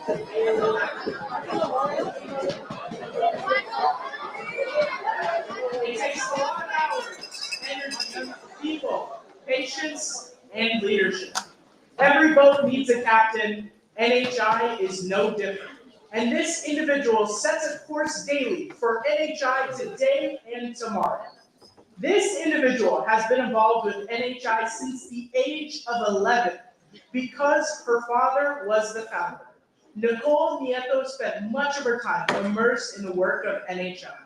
It takes a lot of hours, energy, people, patience, and leadership. Every boat needs a captain. NHI is no different. And this individual sets a course daily for NHI today and tomorrow. This individual has been involved with NHI since the age of 11 because her father was the founder. Nicole Nieto spent much of her time immersed in the work of NHI.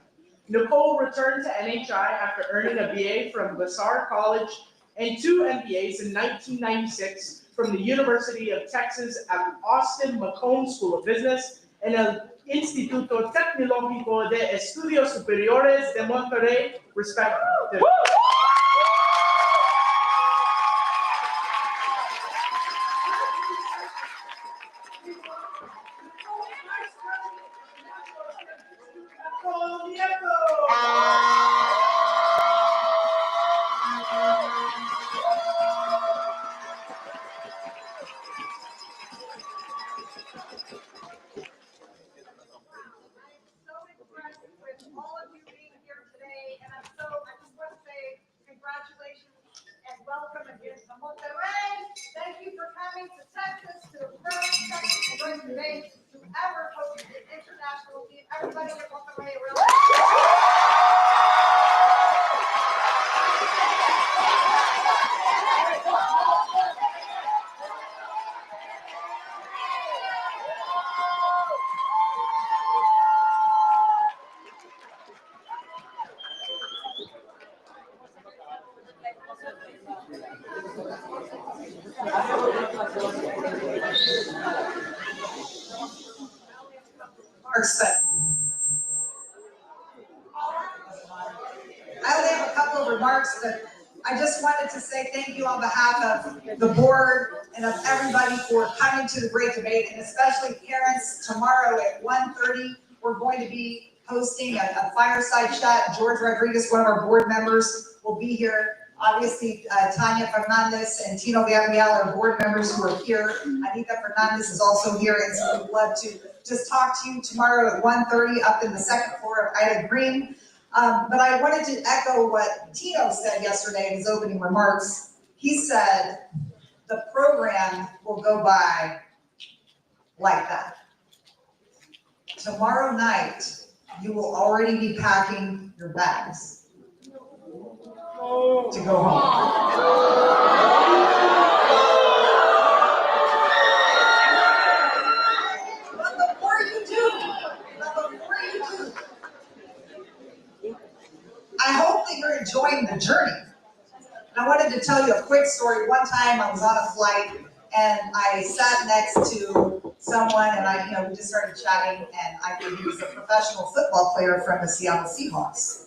Nicole returned to NHI after earning a BA from Vassar College and 2 MBAs in 1996 from the University of Texas at Austin McComb School of Business and el Instituto Tecnológico de Estudios Superiores de Monterrey, respectively. Welcome again to Monterrey. Thank you for coming to Texas, to the first Texas Great Debate to ever host an international team. Everybody in Monterrey, really. I only have a couple of remarks, but I just wanted to say thank you on behalf of the board and of everybody for coming to the great debate, and especially parents. Tomorrow at 1:30, we're going to be hosting a fireside chat. George Rodriguez, one of our board members, will be here. Obviously, Tanya Fernandez and Tino Villarreal are board members who are here. Anita Fernandez is also here, and so we'd love to just talk to you tomorrow at 1:30 up in the second floor of Ida Green. But I wanted to echo what Tino said yesterday in his opening remarks. He said the program will go by like that. Tomorrow night, you will already be packing your bags to go home. But before you do, I hope that you're enjoying the journey. And I wanted to tell you a quick story. One time I was on a flight and I sat next to someone and we just started chatting, and he was a professional football player from the Seattle Seahawks.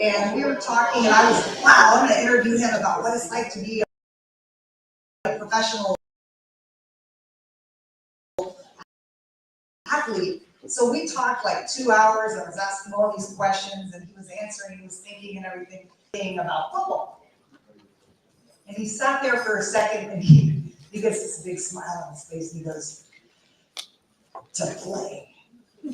And we were talking and I was like, wow, I'm gonna interview him about what it's like to be a professional athlete. So we talked like 2 hours. I was asking all these questions and he was answering, he was thinking and everything about football. And he sat there for a second and he gets this big smile on his face and he goes, to play. And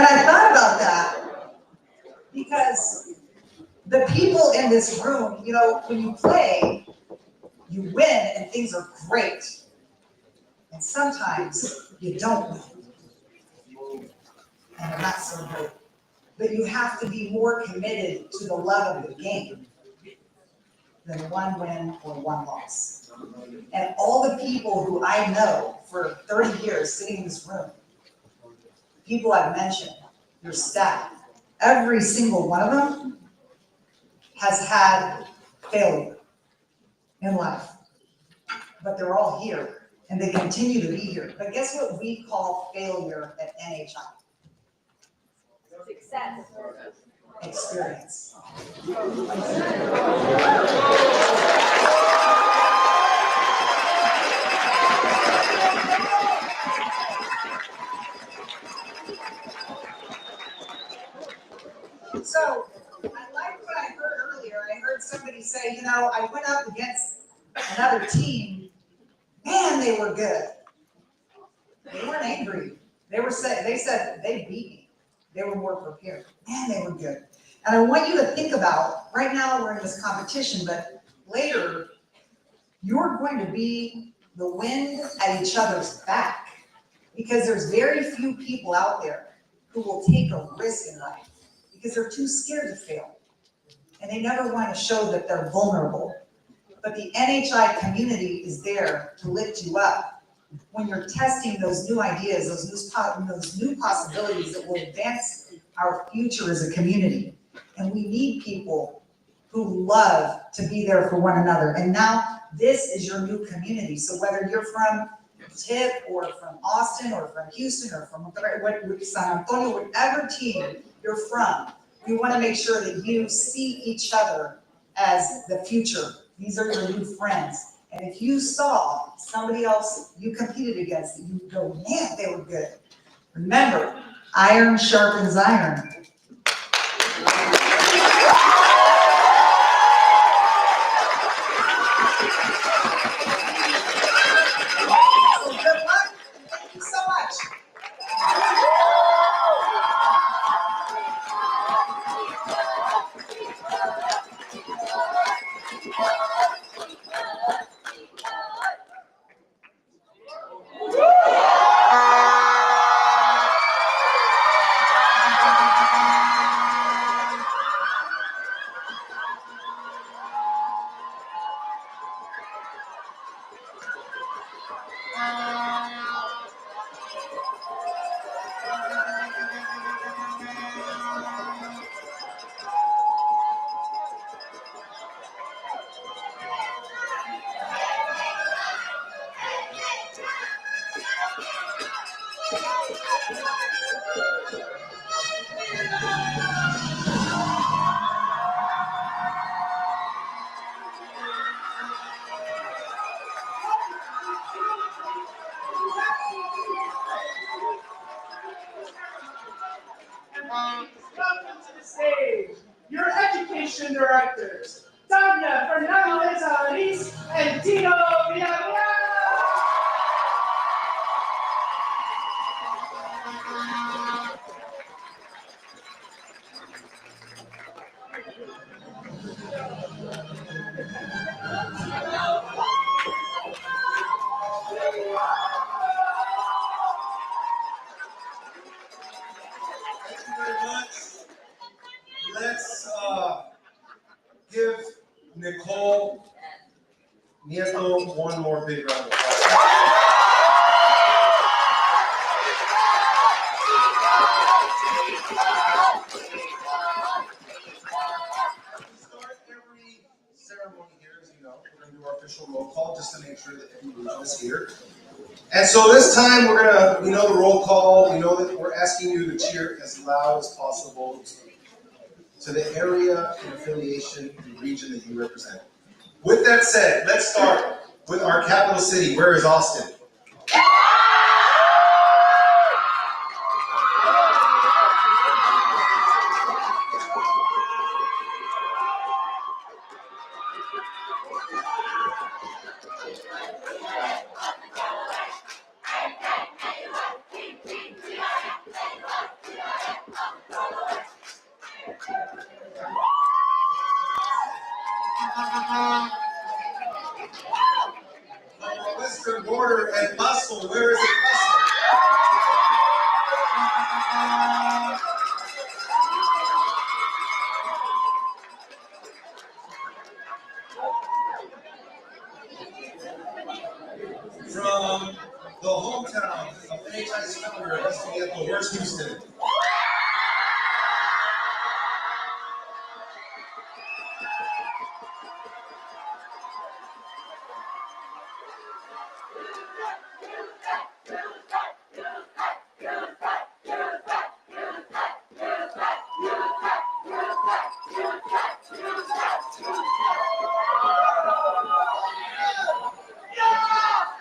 I thought about that because the people in this room, when you play, you win and things are great. And sometimes you don't win. And they're not so good. But you have to be more committed to the love of the game than one win or one loss. And all the people who I know for 30 years sitting in this room, people I've mentioned, your staff, every single one of them has had failure in life. But they're all here and they continue to be here. But guess what we call failure at NHI? Success. Experience. So I liked what I heard earlier. I heard somebody say, I went up against an another team, man, they were good. They weren't angry. They said they beat me. They were more prepared. Man, they were good. And I want you to think about, right now we're in this competition, but later, you're going to be the wind at each other's back. Because there's very few people out there who will take a risk in life because they're too scared to fail. And they never want to show that they're vulnerable. But the NHI community is there to lift you up when you're testing those new ideas, those new possibilities that will advance our future as a community. And we need people who love to be there for one another. And now this is your new community. So whether you're from Tip or from Austin or from Houston or from San Antonio, whatever team you're from, we want to make sure that you see each other as the future. These are your new friends. And if you saw somebody else you competed against that you go, man, they were good. Remember, iron sharpens iron. So good luck. Thank you so much. Welcome to the stage, your education directors, Tanya Fernandez and Tino Villarreal. Thank you very much. Let's give Nicole Nieto one more big round of applause. We start every ceremony here, as you know. We're going to do our official roll call just to make sure that everyone is here. And so this time we know the roll call, we know that we're asking you to cheer as loud as possible to the area and affiliation and region that you represent. With that said, let's start with our capital city. Where is Austin? Western border and Bustle. Where is it, Bustle? From the hometown of NHI's founder, Mr. Nieto, where's Houston?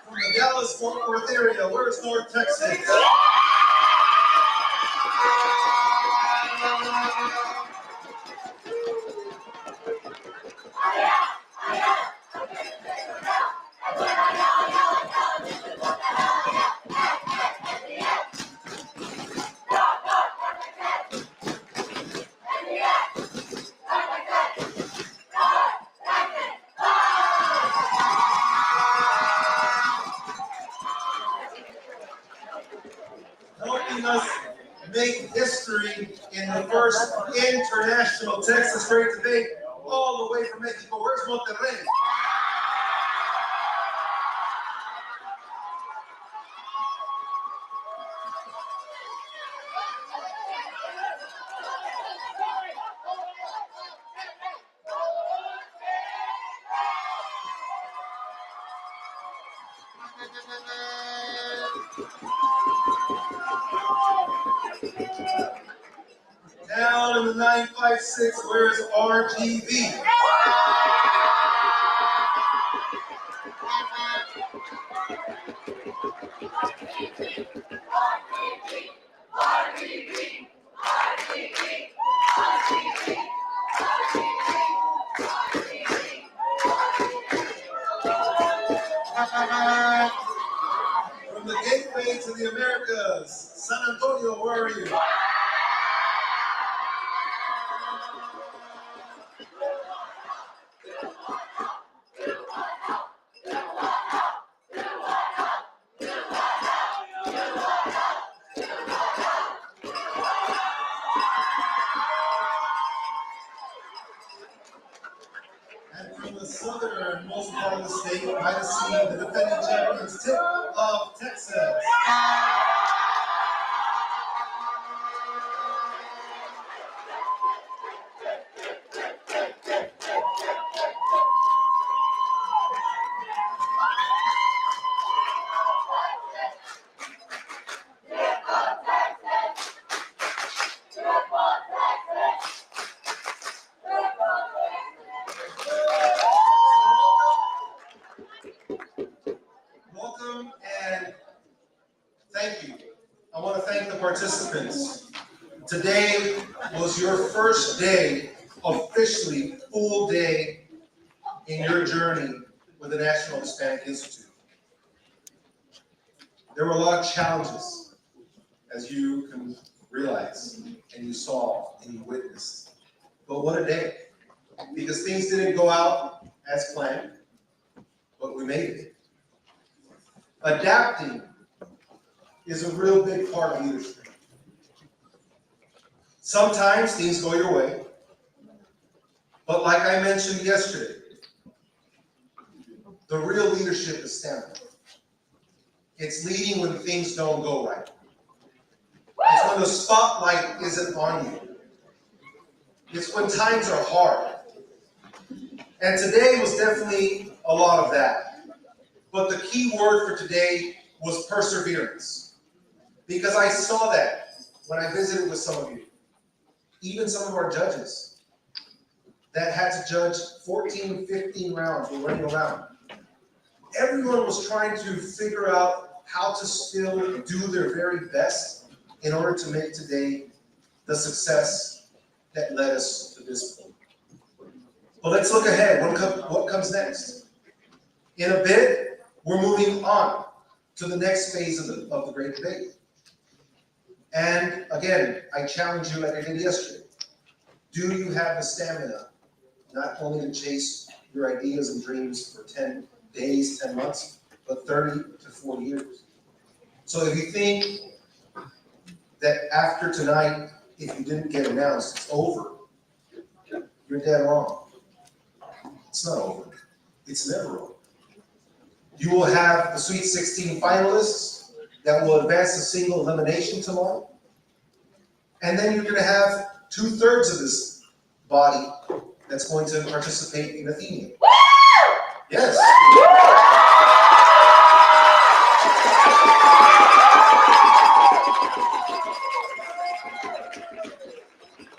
From the Dallas-Fort Worth area, where's North Texas? history in the first International Texas Great Debate, all the way from Mexico. Where's Monterrey? Down in the 956, where's RGB? From the gateway to the Americas, San Antonio, where are you? And from the southernmost part of the state, might have seen the defending champions, Tip of Texas. Welcome and thank you. I want to thank the participants. Today was your first day, officially full day in your journey with the National Hispanic Institute. There were a lot of challenges, as you can realize, and you saw and you witnessed. But what a day, because things didn't go out as planned, but we made it. Adapting is a real big part of leadership. Sometimes things go your way, but like I mentioned yesterday, the real leadership is stamina. It's leading when things don't go right. It's when the spotlight isn't on you. It's when times are hard. And today was definitely a lot of that. But the key word for today was perseverance. Because I saw that when I visited with some of you. Even some of our judges that had to judge 14, 15 rounds were running around. Everyone was trying to figure out how to still do their very best in order to make today the success that led us to this point. But let's look ahead. What comes next? In a bit, we're moving on to the next phase of the great debate. And again, I challenge you like I did yesterday. Do you have the stamina not only to chase your ideas and dreams for 10 days, 10 months, but 30 to 40 years? So if you think that after tonight, if you didn't get announced, it's over, you're dead wrong. It's not over. It's never over. You will have the Sweet 16 finalists that will advance to single elimination tomorrow. And then you're going to have 2/3 of this body that's going to participate in Athenian. Yes.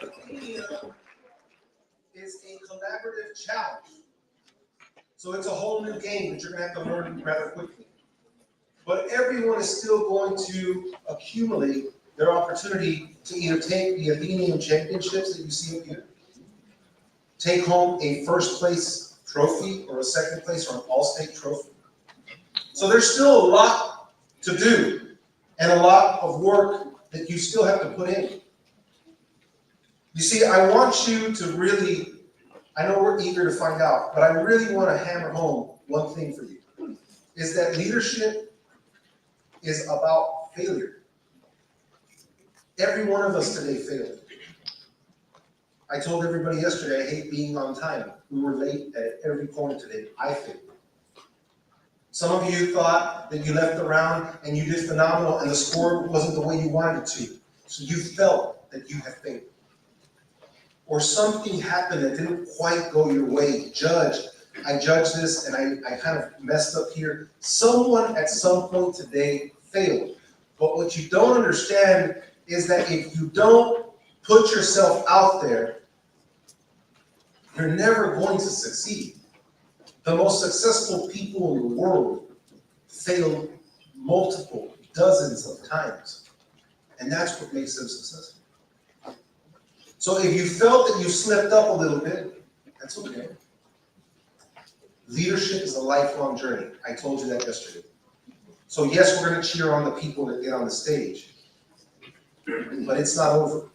Athenian is a collaborative challenge. So it's a whole new game that you're going to have to learn rather quickly. But everyone is still going to accumulate their opportunity to either take the Athenian championships that you see up here, take home a first place trophy or a second place or an all-state trophy. So there's still a lot to do and a lot of work that you still have to put in. You see, I want you to really, I know we're eager to find out, but I really want to hammer home one thing for you, is that leadership is about failure. Every one of us today failed. I told everybody yesterday, I hate being on time. We were late at every corner today. I failed. Some of you thought that you left the round and you did phenomenal and the score wasn't the way you wanted it to. So you felt that you had failed. Or something happened that didn't quite go your way. I judged this and I kind of messed up here. Someone at some point today failed. But what you don't understand is that if you don't put yourself out there, you're never going to succeed. The most successful people in the world failed multiple, dozens of times. And that's what makes them successful. So if you felt that you slipped up a little bit, that's okay. Leadership is a lifelong journey. I told you that yesterday. So yes, we're going to cheer on the people that get on the stage. But it's not over.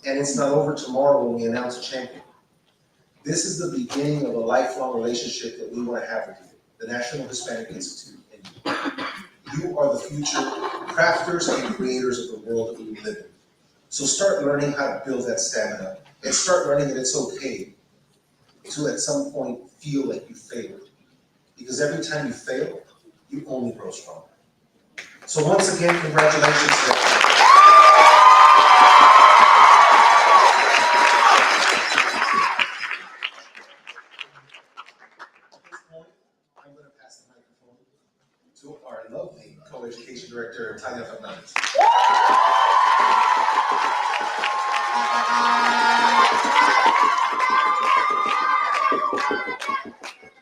And it's not over tomorrow when we announce a champion. This is the beginning of a lifelong relationship that we want to have with you, the National Hispanic Institute. And you are the future crafters and creators of the world that we live in. So start learning how to build that stamina and start learning that it's okay to at some point feel like you failed. Because every time you fail, you only grow stronger. So once again, congratulations. I'm going to pass the microphone to our lovely co-education director, Tanya Fernandez.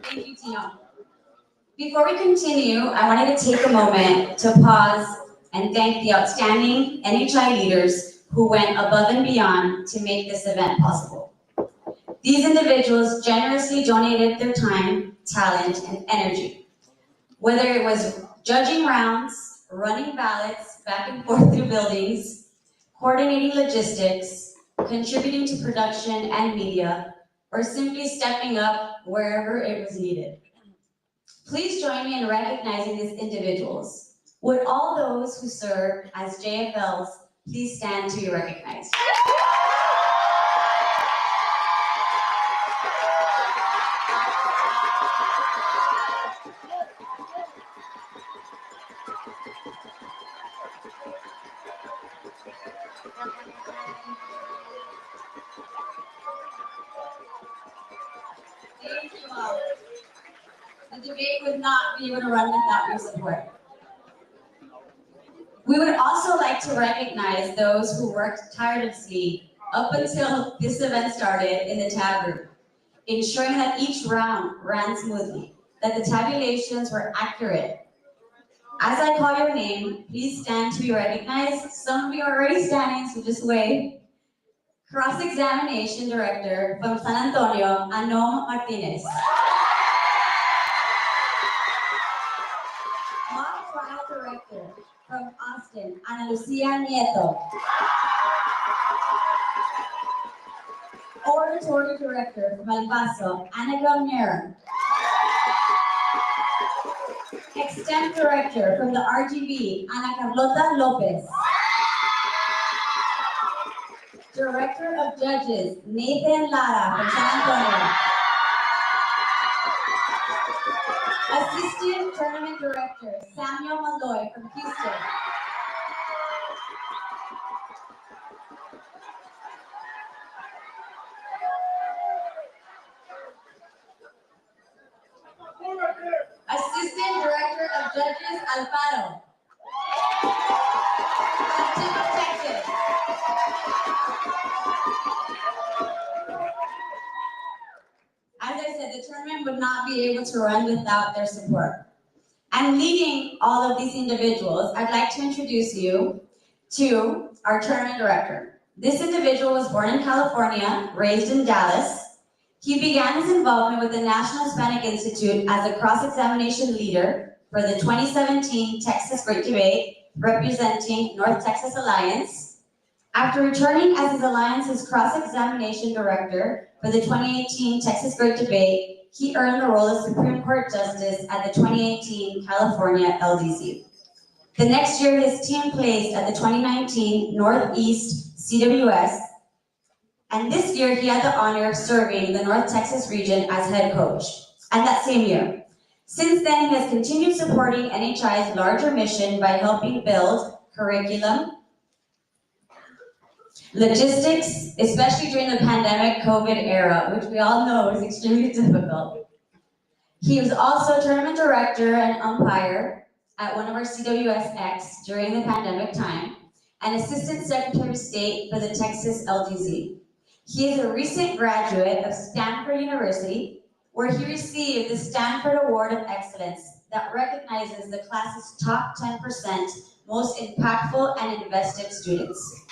Thank you, Tino. Before we continue, I wanted to take a moment to pause and thank the outstanding NHI leaders who went above and beyond to make this event possible. These individuals generously donated their time, talent, and energy. Whether it was judging rounds, running ballots back and forth through buildings, coordinating logistics, contributing to production and media, or simply stepping up wherever it was needed. Please join me in recognizing these individuals. Would all those who serve as JFLs please stand to be recognized? Thank you all. The debate would not be able to run without your support. We would also like to recognize those who worked tirelessly up until this event started in the tab room, ensuring that each round ran smoothly, that the tabulations were accurate. As I call your name, please stand to be recognized. Some of you are already standing, so just wave. Cross-examination director from San Antonio, Anom Martinez. Mock trial director from Austin, Ana Lucia Nieto. Oratory director from El Paso, Ana Gamner. Extemp director from the RGB, Ana Carlota Lopez. Director of Judges, Nathan Lara from San Antonio. Assistant Tournament Director, Samuel Malloy from Houston. Assistant Director of Judges, Alfaro. From Temple, Texas. As I said, the tournament would not be able to run without their support. And leading all of these individuals, I'd like to introduce you to our tournament director. This individual was born in California, raised in Dallas. He began his involvement with the National Hispanic Institute as a cross-examination leader for the 2017 Texas Great Debate, representing North Texas Alliance. After returning as his Alliance's cross-examination director for the 2018 Texas Great Debate, he earned the role of Supreme Court Justice at the 2018 California LDC. The next year, his team placed at the 2019 Northeast CWS, and this year he had the honor of serving the North Texas region as head coach, and that same year. Since then, he has continued supporting NHI's larger mission by helping build curriculum, logistics, especially during the pandemic COVID era, which we all know is extremely difficult. He was also tournament director and umpire at one of our CWSX during the pandemic time, and Assistant Secretary of State for the Texas LTZ. He is a recent graduate of Stanford University, where he received the Stanford Award of Excellence that recognizes the class's top 10% most impactful and invested students.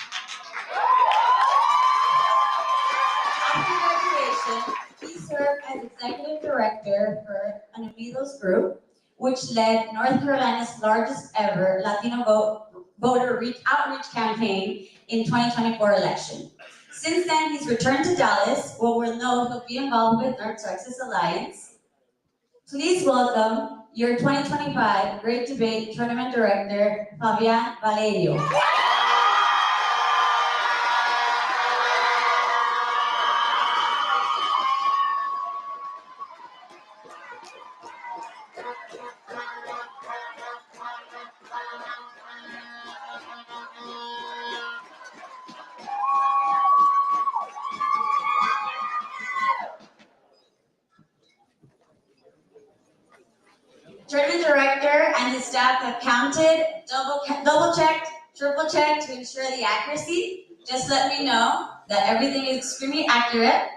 After graduation, he served as executive director for Unidos Group, which led North Carolina's largest ever Latino voter outreach campaign in 2024 election. Since then, he's returned to Dallas, where we'll know he'll be involved with North Texas Alliance. Please welcome your 2025 Great Debate Tournament Director, Fabian Valerio. Tournament director and his staff have counted, double-checked, triple-checked to ensure the accuracy. Just let me know that everything is extremely accurate.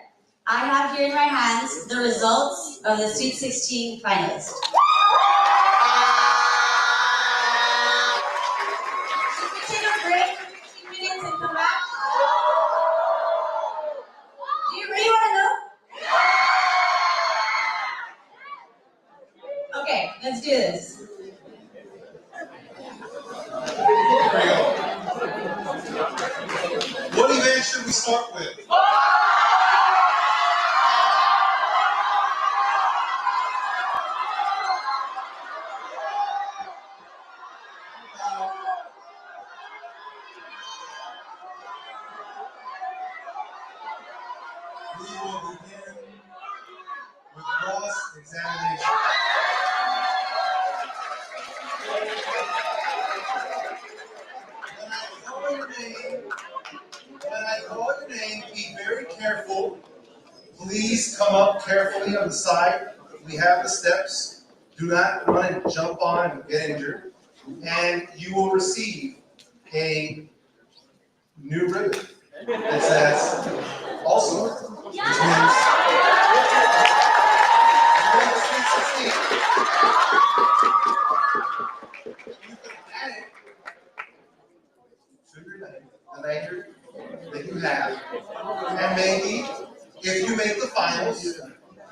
I have here in my hands the results of the Sweet 16 finalists. Should we take a break for 15 minutes and come back? Do you really want to know? Okay, let's do this. There we go. What event should we start with? We will begin with cross-examination. When I call your name, be very careful. Please come up carefully on the side. We have the steps. Do not run and jump on and get injured. And you will receive a new ribbon that says also, which means you can add it to your name, the lanyard that you have, and maybe if you make the finals, you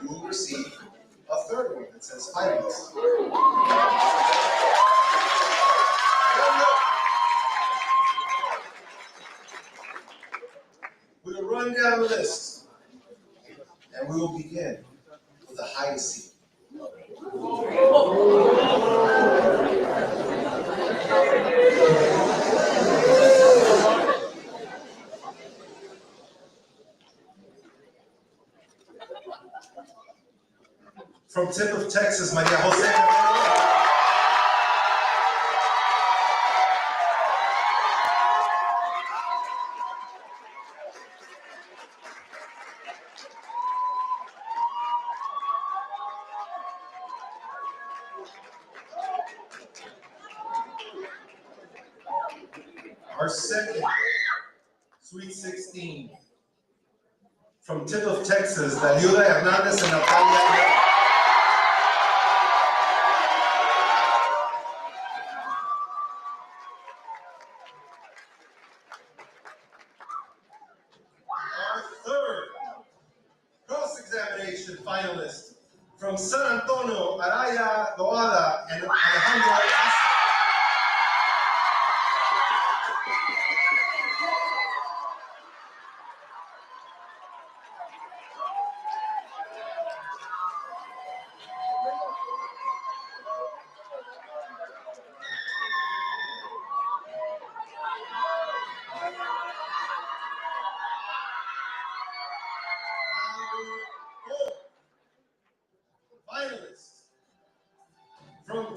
will receive a third one that says finalists. We'll run down the list, and we will begin with the highest seed. From tip of Texas, Maria Jose. Our second Sweet 16. From tip of Texas, Daniela Hernandez and Natalia. Our third cross-examination finalist from San Antonio, Araya Doada and Alejandro Asa.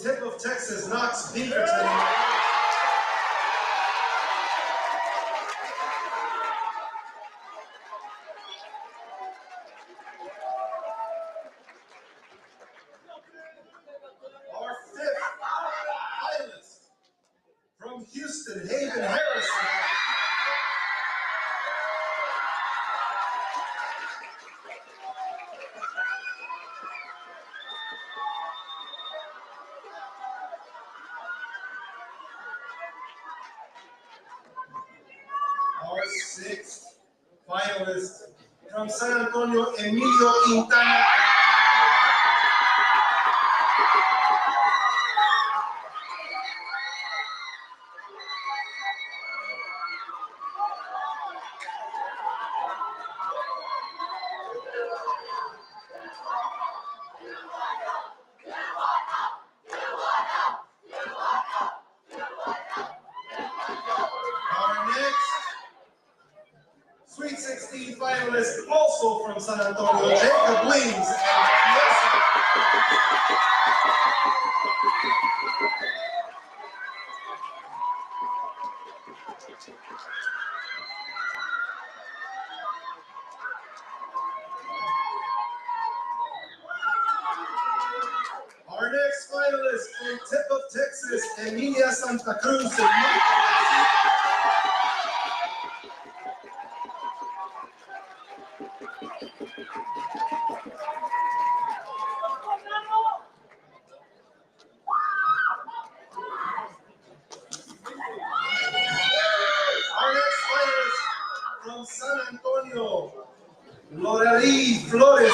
tip of Texas, Knox Pinkerton. Our fifth finalist from Houston, Haven Harrison. Our sixth finalist from San Antonio, Emilio Quintana. Our next Sweet 16 finalist, also from San Antonio, Jacob Wings. Our next finalist from Tip of Texas, Emilia Santa Cruz. Our next finalist from San Antonio, Lorelí Flores.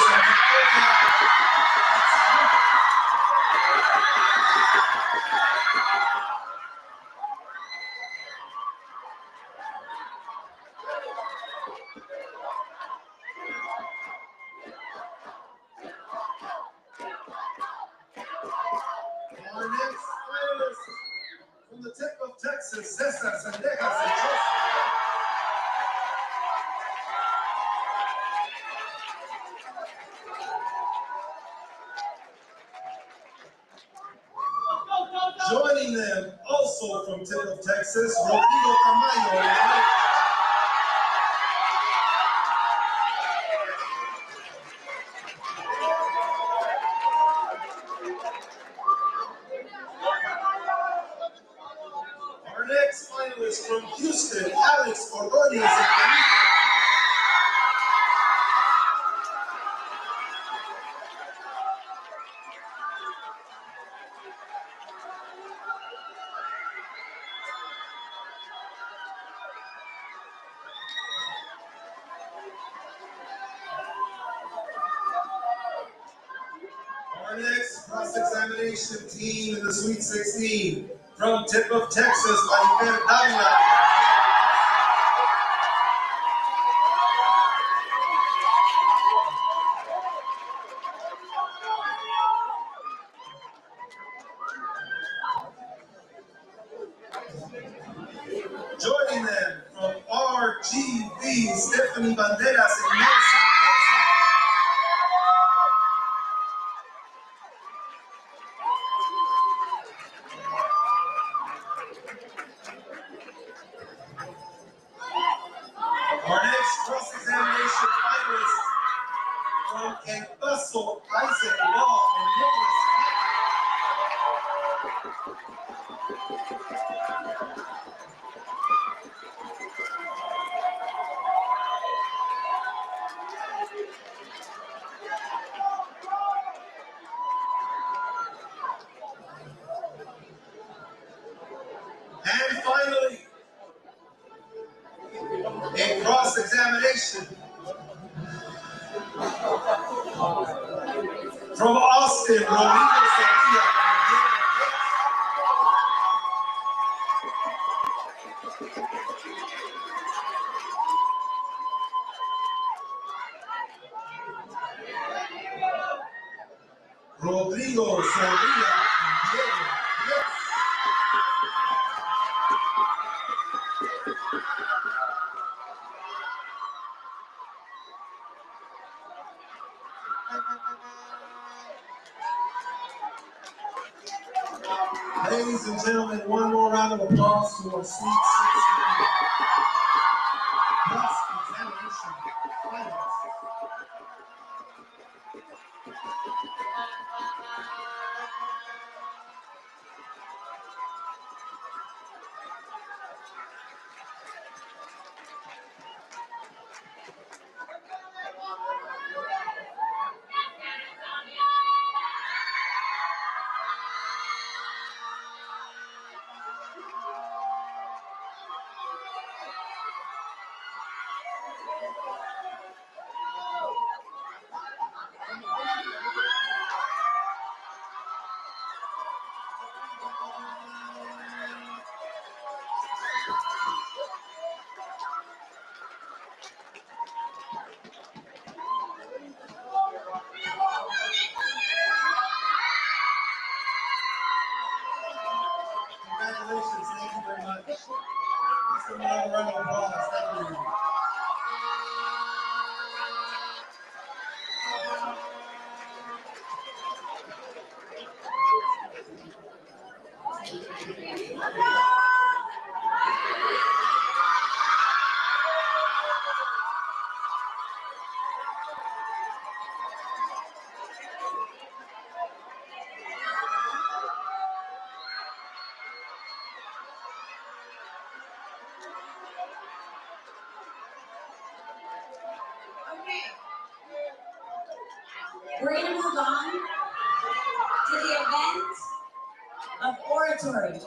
Our next finalist from the Tip of Texas, Cesar Sendejas and Joseph. Joining them, also from Tip of Texas, Rodrigo Tamayo. Our next finalist from Houston, Alex Ordonez. Our next cross-examination team in the Sweet 16, from Tip of Texas, Marifer Davila. Joining them from RGB, Stephanie Banderas and Nelson. Our next cross-examination finalist from El Paso, Isaac Law and Nicholas. And finally, a cross-examination from Austin, Rodrigo Sevilla. Rodrigo Sevilla. Ladies and gentlemen, one more round of applause to our Sweet 16 plus examination finalists. Congratulations, thank you very much. Let's give another round of applause, thank you. Okay. We're gonna move on to the event of oratory.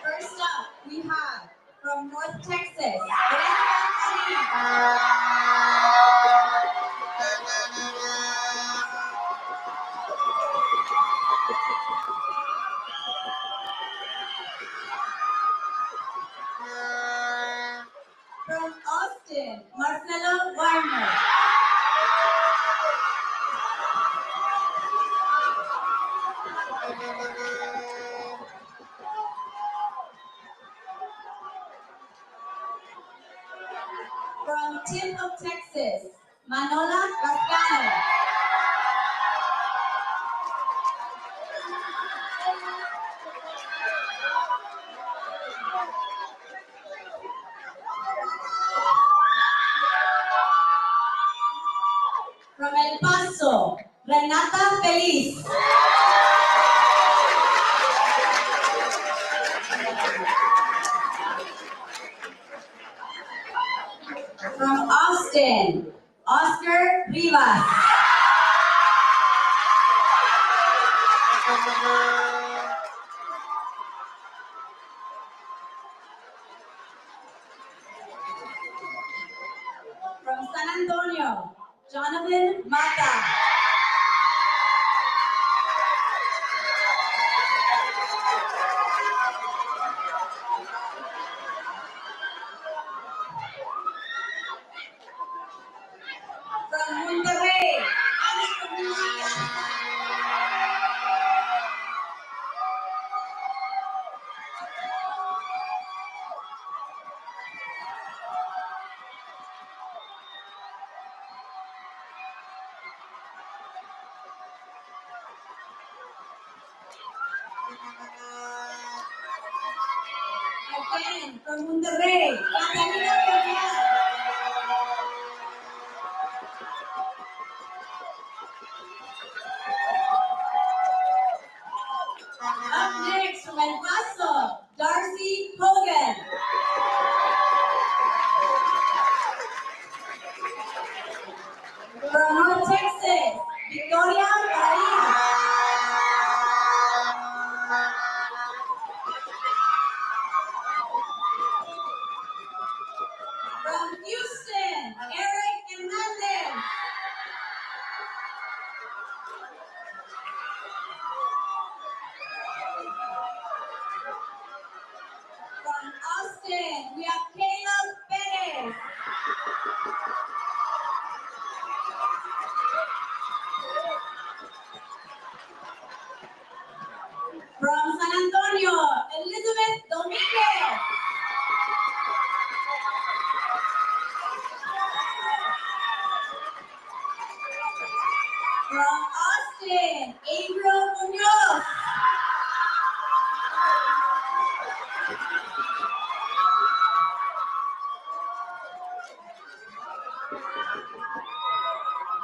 First up, we have from North Texas, from Austin, Marcelo Warner. From Tip of Texas, Manola Cascano. From El Paso, Renata Feliz. From Austin, Oscar Rivas. From San Antonio, Jonathan Mata. From Monterrey, again from Monterrey, Catalina Villar. Up next from El Paso, Darcy Hogan. From North Texas, Victoria Maria. From Houston, Eric Hernandez. From Austin, we have Caleb Perez. From San Antonio, Elizabeth Dominguez. From Austin, April Munoz.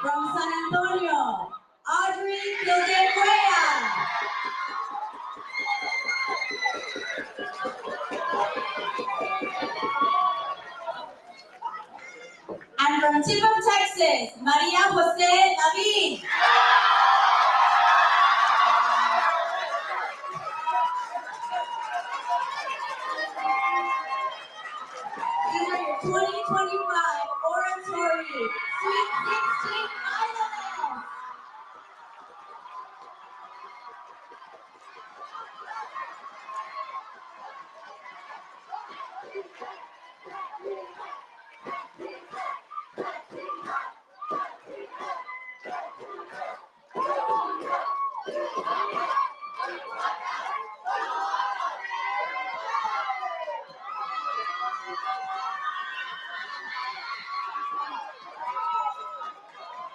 From San Antonio, Audrey Kildecuea. And from Tip of Texas, Maria Jose David. These are your 2025 Oratory Sweet 16 finalists.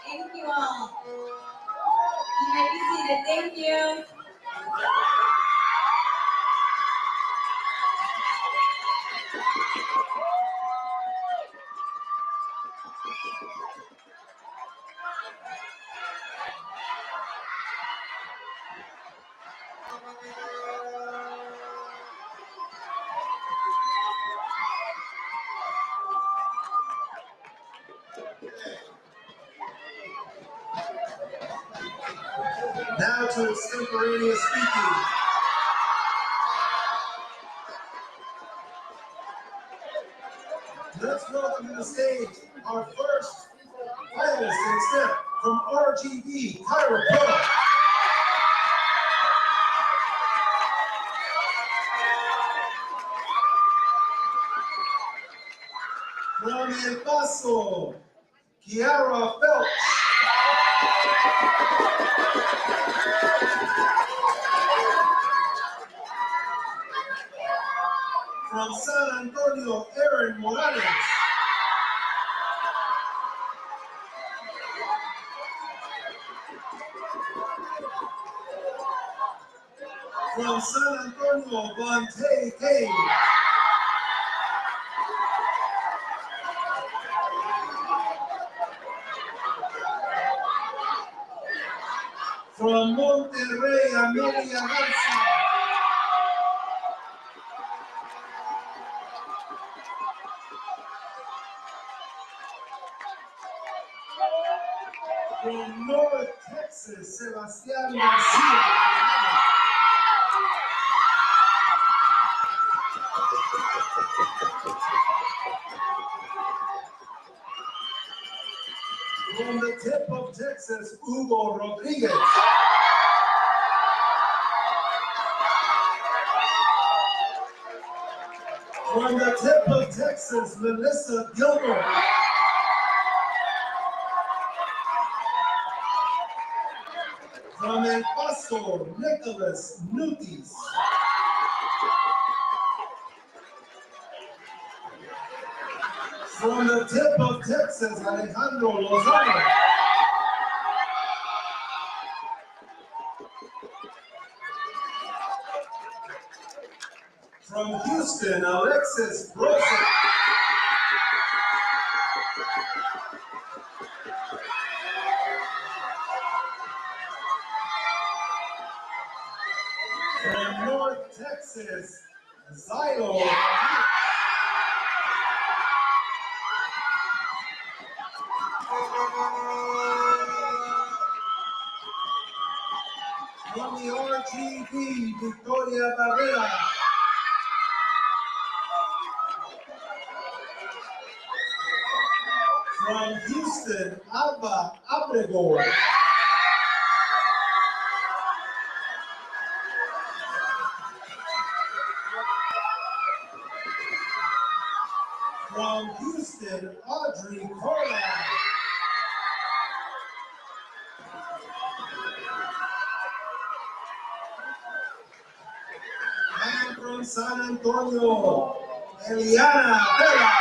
Thank you all. You may be seated. Thank you. Now to extemporaneous speaking. Let's welcome to the stage our first finalist in extemp from RGB, Kyra Pro. From El Paso, Kiara Phelps. From San Antonio, Aaron Morales. From San Antonio, Vontae Kane. From Monterrey, Amelia Garza. From North Texas, Sebastián Garcia. From the tip of Texas, Hugo Rodriguez. From the tip of Texas, Melissa Gilbert. From El Paso, Nicholas Nutis. From the tip of Texas, Alejandro Lozano. From Houston, Alexis Rosa. From North Texas, Zylo. From the RGB, Victoria Barrera. From Houston, Alba Abrego. From Houston, Audrey Corley. And from San Antonio, Eliana Vela.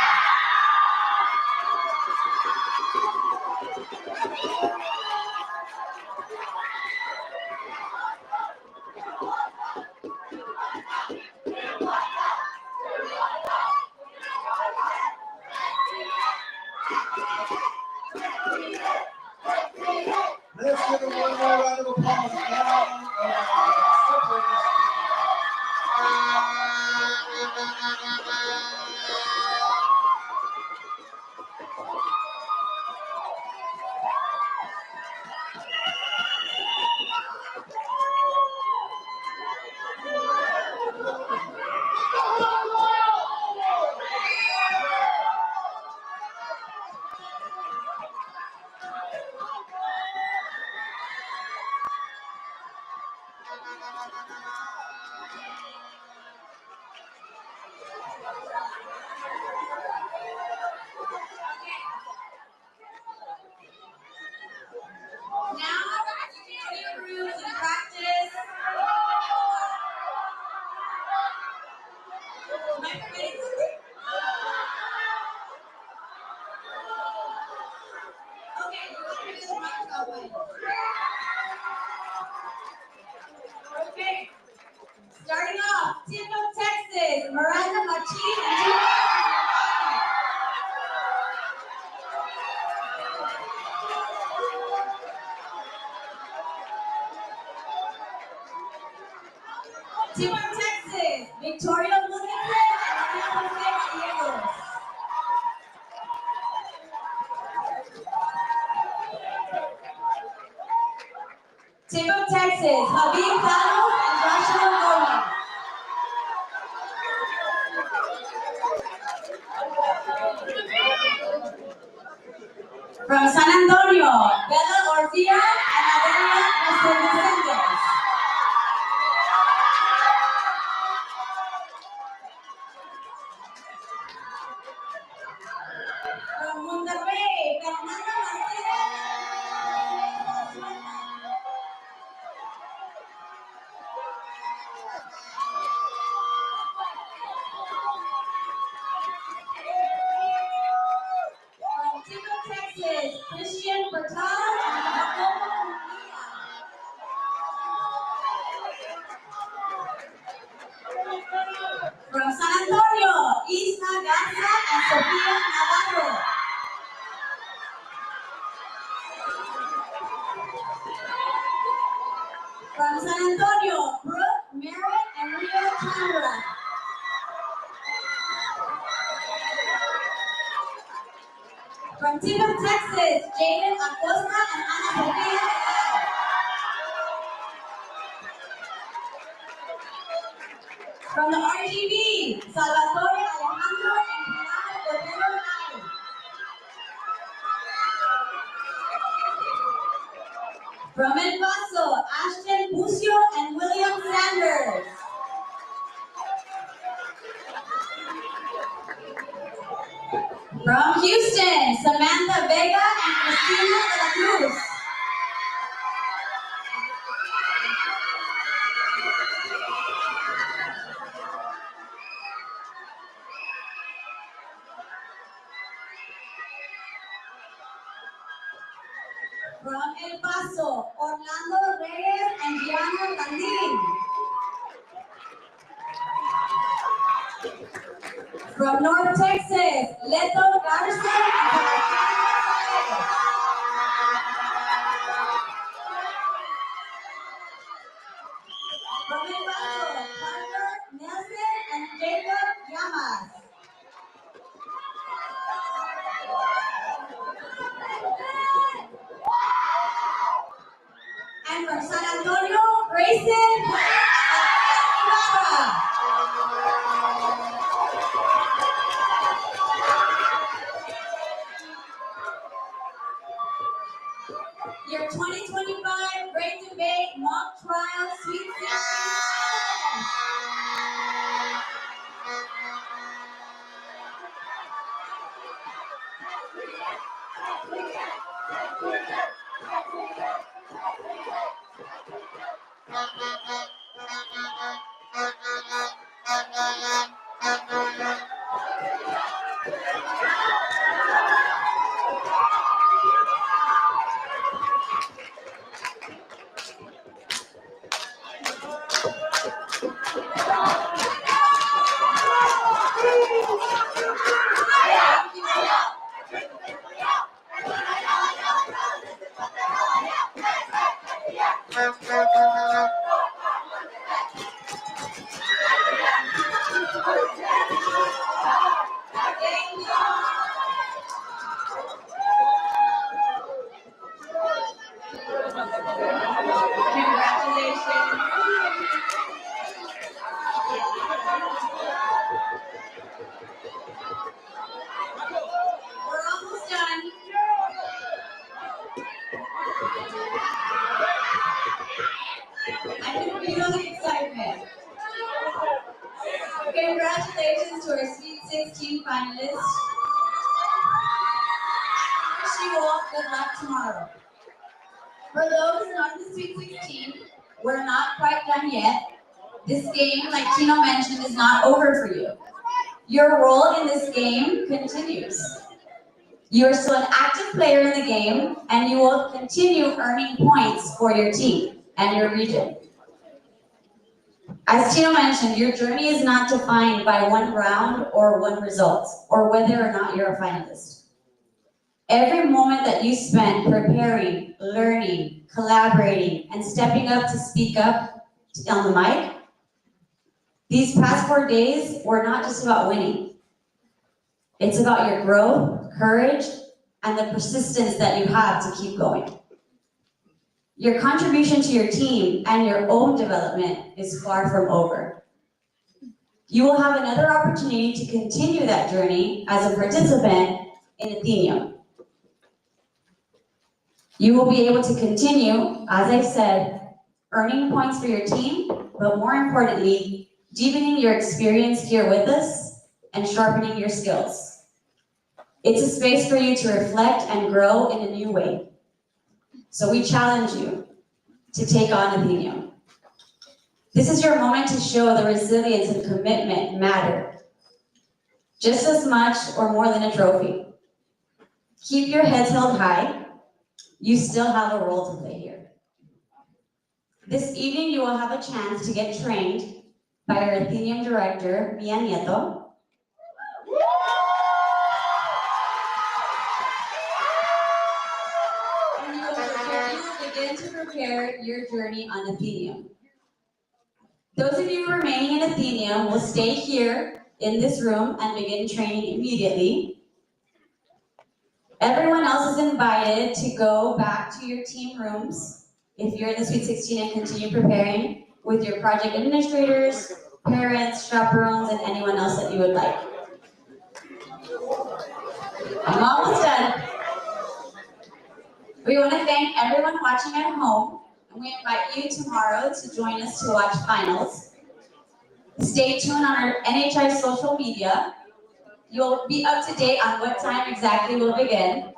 Okay. Starting off, Team of Texas, Miranda Machin and Team Team of Texas, Victoria Williamson and Jose Diego. Team of Texas, Javier Carlos and Joshua Gomez. From San Antonio, Bella Ortega and Adelia Mercedes. From Monterrey, Fernanda Martinez. From Team of Texas, Christian Bertal and Jacobo Munguia. From San Antonio, Isna Garza and Sofia Navarro. From San Antonio, Brooke, Merritt, and Rio Chandra. From Team of Texas, Jaden Acosta and Ana Sofia. From the RGB, Salvatore Alejandro and Pilar Cordero Nave. From El Paso, Ashton Bucio and William Sanders. From Houston, Samantha Vega and Cristina de la Cruz. From El Paso, Orlando Reyes and Gianna Landin. From North Texas, Leto Garza and Sebastián González. From El Paso, Parker Nelson and Jacob Llamas. And from San Antonio, Grayson Ibarra. Your 2025 Great Debate Mock Trial Sweet 16 finalists. Congratulations. We're almost done. I can feel the excitement. Congratulations to our Sweet 16 finalists. I wish you all good luck tomorrow. For those not in the Sweet 16, we're not quite done yet. This game, like Tino mentioned, is not over for you. Your role in this game continues. You are still an active player in the game, and you will continue earning points for your team and your region. As Tino mentioned, your journey is not defined by one round or one result, or whether or not you're a finalist. Every moment that you spend preparing, learning, collaborating, and stepping up to speak up on the mic, these past 4 days were not just about winning. It's about your growth, courage, and the persistence that you have to keep going. Your contribution to your team and your own development is far from over. You will have another opportunity to continue that journey as a participant in Athenium. You will be able to continue, as I said, earning points for your team, but more importantly, deepening your experience here with us and sharpening your skills. It's a space for you to reflect and grow in a new way. So we challenge you to take on Athenium. This is your moment to show the resilience and commitment matter, just as much or more than a trophy. Keep your heads held high. You still have a role to play here. This evening, you will have a chance to get trained by our Athenium director, Mia Nieto. And you will begin to prepare your journey on Athenium. Those of you remaining in Athenium will stay here in this room and begin training immediately. Everyone else is invited to go back to your team rooms if you're in the Sweet 16 and continue preparing with your project administrators, parents, chaperones, and anyone else that you would like. I'm almost done. We want to thank everyone watching at home, and we invite you tomorrow to join us to watch finals. Stay tuned on our NHI social media. You'll be up to date on what time exactly we'll begin.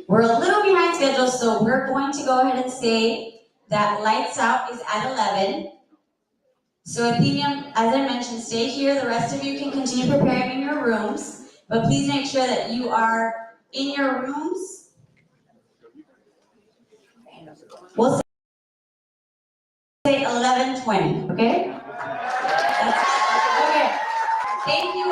We're a little behind schedule, so we're going to go ahead and say that lights out is at 11. So Athenium, as I mentioned, stay here. The rest of you can continue preparing in your rooms, but please make sure that you are in your rooms. We'll say 11:20, okay? Okay. Thank you.